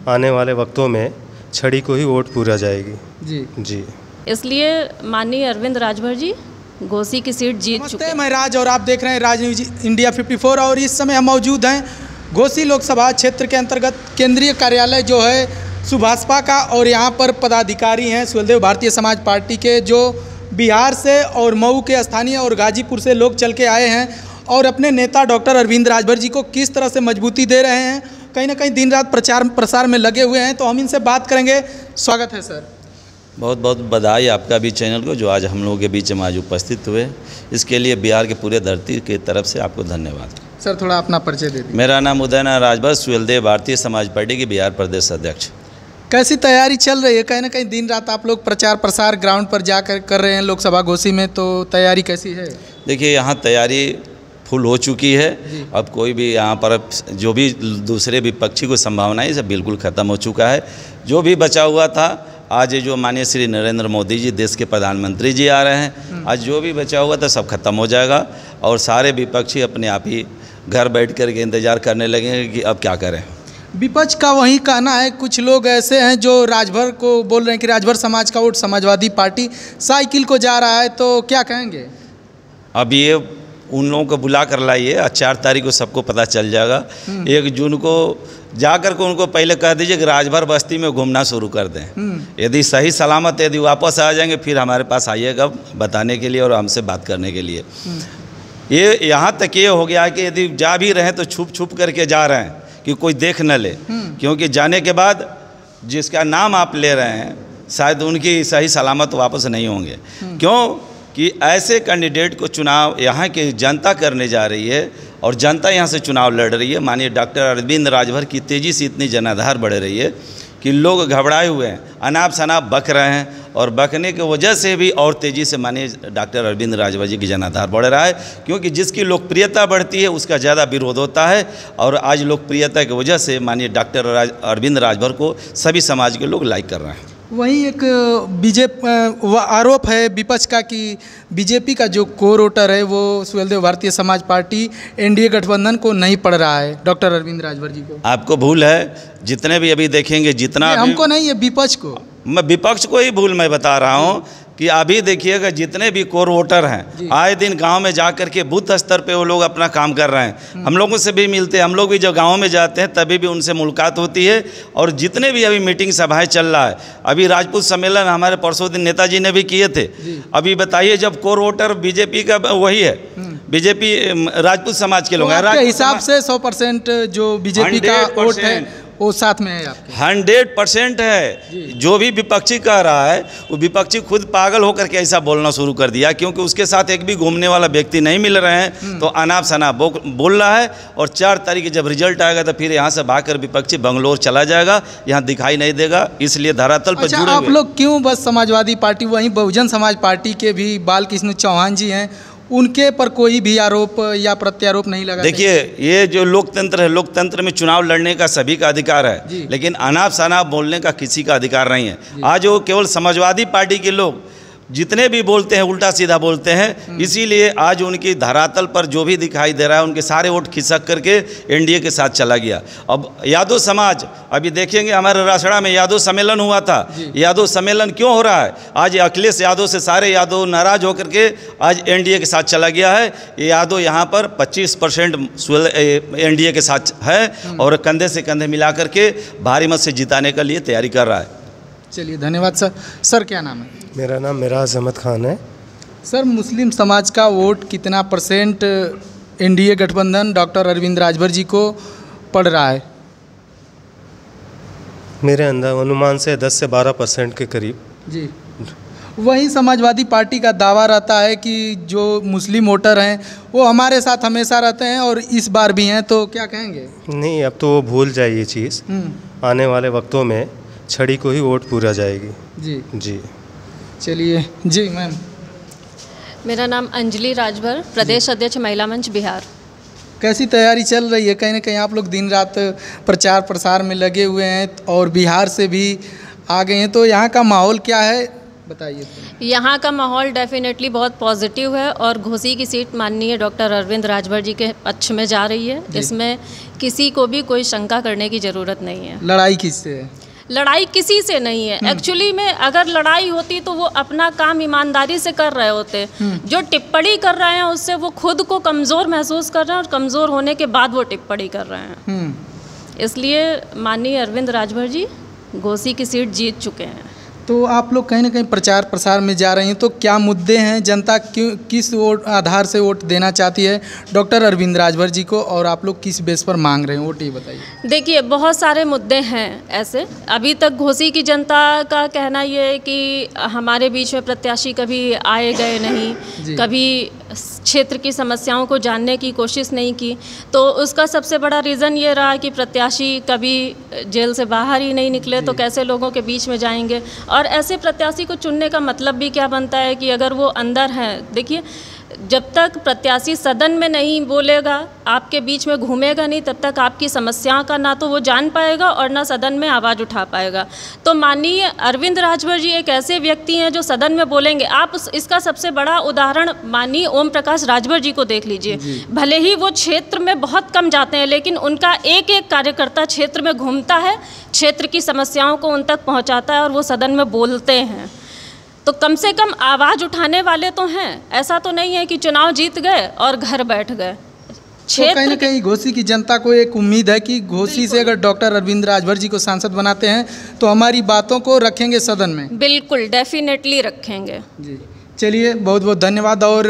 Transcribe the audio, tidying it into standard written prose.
आने वाले वक्तों में छड़ी को ही वोट पूरा जाएगी। जी जी, इसलिए माननीय अरविंद राजभर जी घोसी की सीट जीत चुके हैं। मैं राज और आप देख रहे हैं राज न्यूज इंडिया 54 और इस समय हम मौजूद हैं घोसी लोकसभा क्षेत्र के अंतर्गत केंद्रीय कार्यालय जो है सुभाषपा का, और यहाँ पर पदाधिकारी हैं सुहेलदेव भारतीय समाज पार्टी के, जो बिहार से और मऊ के स्थानीय और गाजीपुर से लोग चल के आए हैं और अपने नेता डॉक्टर अरविंद राजभर जी को किस तरह से मजबूती दे रहे हैं। कहीं ना कहीं दिन रात प्रचार प्रसार में लगे हुए हैं, तो हम इनसे बात करेंगे। स्वागत है सर। बहुत बहुत बधाई आपका भी चैनल को, जो आज हम लोगों के बीच में आज उपस्थित हुए, इसके लिए बिहार के पूरे धरती की तरफ से आपको धन्यवाद। सर थोड़ा अपना परिचय दे दीजिए। मेरा नाम उदयनारायण राजभर, सुहेलदेव भारतीय समाज पार्टी के बिहार प्रदेश अध्यक्ष। कैसी तैयारी चल रही है? कहीं ना कहीं दिन रात आप लोग प्रचार प्रसार ग्राउंड पर जाकर कर रहे हैं लोकसभा घोसी में, तो तैयारी कैसी है? देखिए, यहाँ तैयारी फुल हो चुकी है। अब कोई भी यहाँ पर जो भी दूसरे विपक्षी को संभावना है सब बिल्कुल ख़त्म हो चुका है। जो भी बचा हुआ था, आज जो माननीय श्री नरेंद्र मोदी जी देश के प्रधानमंत्री जी आ रहे हैं, आज जो भी बचा हुआ था सब खत्म हो जाएगा और सारे विपक्षी अपने आप ही घर बैठ कर के इंतज़ार करने लगेंगे कि अब क्या करें। विपक्ष का वही कहना है, कुछ लोग ऐसे हैं जो राजभर को बोल रहे हैं कि राजभर समाज का वोट समाजवादी पार्टी साइकिल को जा रहा है, तो क्या कहेंगे? अब ये उन लोगों को बुला कर लाइए, 4 तारीख को सबको पता चल जाएगा। 1 जून को जाकर के उनको पहले कह दीजिए कि राजभर बस्ती में घूमना शुरू कर दें। यदि सही सलामत यदि वापस आ जाएंगे फिर हमारे पास आइएगा बताने के लिए और हमसे बात करने के लिए। ये यहाँ तक ये हो गया है कि यदि जा भी रहे हैं तो छुप छुप करके जा रहे हैं कि कोई देख न ले, क्योंकि जाने के बाद जिसका नाम आप ले रहे हैं शायद उनकी सही सलामत वापस नहीं होंगे। क्यों कि ऐसे कैंडिडेट को चुनाव यहाँ की जनता करने जा रही है और जनता यहाँ से चुनाव लड़ रही है। माननीय डॉक्टर अरविंद राजभर की तेज़ी से इतनी जनाधार बढ़ रही है कि लोग घबराए हुए हैं, अनाप शनाप बक रहे हैं और बकने की वजह से भी और तेज़ी से माननीय डॉक्टर अरविंद राजभर जी की जनाधार बढ़ रहा है। क्योंकि जिसकी लोकप्रियता बढ़ती है उसका ज़्यादा विरोध होता है और आज लोकप्रियता की वजह से माननीय डॉक्टर अरविंद राजभर को सभी समाज के लोग लाइक कर रहे हैं। वहीं एक बीजेपी आरोप है विपक्ष का कि बीजेपी का जो कोर वोटर है वो सुहेलदेव भारतीय समाज पार्टी एनडीए गठबंधन को नहीं पड़ रहा है, डॉक्टर अरविंद राजभर जी को। आपको भूल है, जितने भी अभी देखेंगे जितना हमको नहीं है, विपक्ष को। मैं विपक्ष को ही भूल मैं बता रहा हूँ कि अभी देखिएगा जितने भी कोर वोटर हैं आए दिन गांव में जा कर के बूथ स्तर पे वो लोग अपना काम कर रहे हैं। हम लोगों से भी मिलते हैं, हम लोग भी जब गाँव में जाते हैं तभी भी उनसे मुलाकात होती है। और जितने भी अभी मीटिंग सभाएं चल रहा है, अभी राजपूत सम्मेलन हमारे परसों दिन नेताजी ने भी किए थे। अभी बताइए, जब कोर वोटर बीजेपी का वही है, बीजेपी राजपूत समाज के लोग हैं, आपके हिसाब से 100% जो बीजेपी का वोट है वो साथ में है आपके? 100% है। जो भी विपक्षी कह रहा है वो विपक्षी खुद पागल होकर के ऐसा बोलना शुरू कर दिया, क्योंकि उसके साथ एक भी घूमने वाला व्यक्ति नहीं मिल रहे हैं तो अनाप शनाप बोल रहा है। और 4 तारीख जब रिजल्ट आएगा तो फिर यहाँ से भागकर विपक्षी बंगलोर चला जाएगा, यहाँ दिखाई नहीं देगा। इसलिए धरातल पर जुड़े आप लोग क्यों बस समाजवादी पार्टी, वहीं बहुजन समाज पार्टी के भी बालकृष्ण चौहान जी हैं, उनके पर कोई भी आरोप या प्रत्यारोप नहीं लगा? देखिए, ये जो लोकतंत्र है, लोकतंत्र में चुनाव लड़ने का सभी का अधिकार है, लेकिन अनाप शनाप बोलने का किसी का अधिकार नहीं है। आज वो केवल समाजवादी पार्टी के लोग जितने भी बोलते हैं उल्टा सीधा बोलते हैं, इसीलिए आज उनकी धरातल पर जो भी दिखाई दे रहा है उनके सारे वोट खिसक करके एनडीए के साथ चला गया। अब यादव समाज, अभी देखेंगे हमारे रासड़ा में यादव सम्मेलन हुआ था। यादव सम्मेलन क्यों हो रहा है? आज अखिलेश यादव से सारे यादव नाराज होकर के आज एनडीए के साथ चला गया है। यादव यहाँ पर 25% एनडीए के साथ है और कंधे से कंधे मिला करके भारी मत से जिताने के लिए तैयारी कर रहा है। चलिए, धन्यवाद सर। सर क्या नाम है? मेरा नाम मिराज अहमद खान है। सर, मुस्लिम समाज का वोट कितना % एनडीए गठबंधन डॉक्टर अरविंद राजभर जी को पड़ रहा है? मेरे अनुमान से 10 से 12% के करीब। जी, वही समाजवादी पार्टी का दावा रहता है कि जो मुस्लिम वोटर हैं वो हमारे साथ हमेशा रहते हैं और इस बार भी हैं, तो क्या कहेंगे? नहीं, अब तो वो भूल जाइए ये चीज़। आने वाले वक्तों में छड़ी को ही वोट पूरा जाएगी। जी जी। चलिए जी मैम। मेरा नाम अंजलि राजभर, प्रदेश अध्यक्ष महिला मंच बिहार। कैसी तैयारी चल रही है? कहीं ना कहीं आप लोग दिन रात प्रचार प्रसार में लगे हुए हैं और बिहार से भी आ गए हैं, तो यहाँ का माहौल क्या है बताइए। यहाँ का माहौल डेफिनेटली बहुत पॉजिटिव है और घोसी की सीट माननीय डॉक्टर अरविंद राजभर जी के पक्ष में जा रही है। इसमें किसी को भी कोई शंका करने की ज़रूरत नहीं है। लड़ाई किससे है? लड़ाई किसी से नहीं है। एक्चुअली में अगर लड़ाई होती तो वो अपना काम ईमानदारी से कर रहे होते। जो टिप्पणी कर रहे हैं उससे वो खुद को कमज़ोर महसूस कर रहे हैं और कमज़ोर होने के बाद वो टिप्पणी कर रहे हैं। इसलिए माननीय अरविंद राजभर जी घोसी की सीट जीत चुके हैं। तो आप लोग कहीं ना कहीं प्रचार प्रसार में जा रही हैं, तो क्या मुद्दे हैं, जनता क्यों किस वोट आधार से वोट देना चाहती है डॉक्टर अरविंद राजभर जी को, और आप लोग किस बेस पर मांग रहे हैं वोट, ये बताइए। देखिए बहुत सारे मुद्दे हैं ऐसे। अभी तक घोसी की जनता का कहना ये है कि हमारे बीच में प्रत्याशी कभी आए गए नहीं, कभी क्षेत्र की समस्याओं को जानने की कोशिश नहीं की। तो उसका सबसे बड़ा रीज़न ये रहा कि प्रत्याशी कभी जेल से बाहर ही नहीं निकले, तो कैसे लोगों के बीच में जाएंगे। और ऐसे प्रत्याशी को चुनने का मतलब भी क्या बनता है कि अगर वो अंदर हैं, देखिए जब तक प्रत्याशी सदन में नहीं बोलेगा, आपके बीच में घूमेगा नहीं, तब तक आपकी समस्याओं का ना तो वो जान पाएगा और ना सदन में आवाज़ उठा पाएगा। तो माननीय अरविंद राजभर जी एक ऐसे व्यक्ति हैं जो सदन में बोलेंगे। आप इसका सबसे बड़ा उदाहरण माननीय ओम प्रकाश राजभर जी को देख लीजिए। भले ही वो क्षेत्र में बहुत कम जाते हैं, लेकिन उनका एक एक कार्यकर्ता क्षेत्र में घूमता है, क्षेत्र की समस्याओं को उन तक पहुँचाता है और वो सदन में बोलते हैं। तो कम से कम आवाज़ उठाने वाले तो हैं। ऐसा तो नहीं है कि चुनाव जीत गए और घर बैठ गए। तो कहीं ना कहीं घोसी की जनता को एक उम्मीद है कि घोसी से अगर डॉक्टर अरविंद राजभर जी को सांसद बनाते हैं तो हमारी बातों को रखेंगे सदन में। बिल्कुल डेफिनेटली रखेंगे। जी चलिए, बहुत बहुत धन्यवाद। और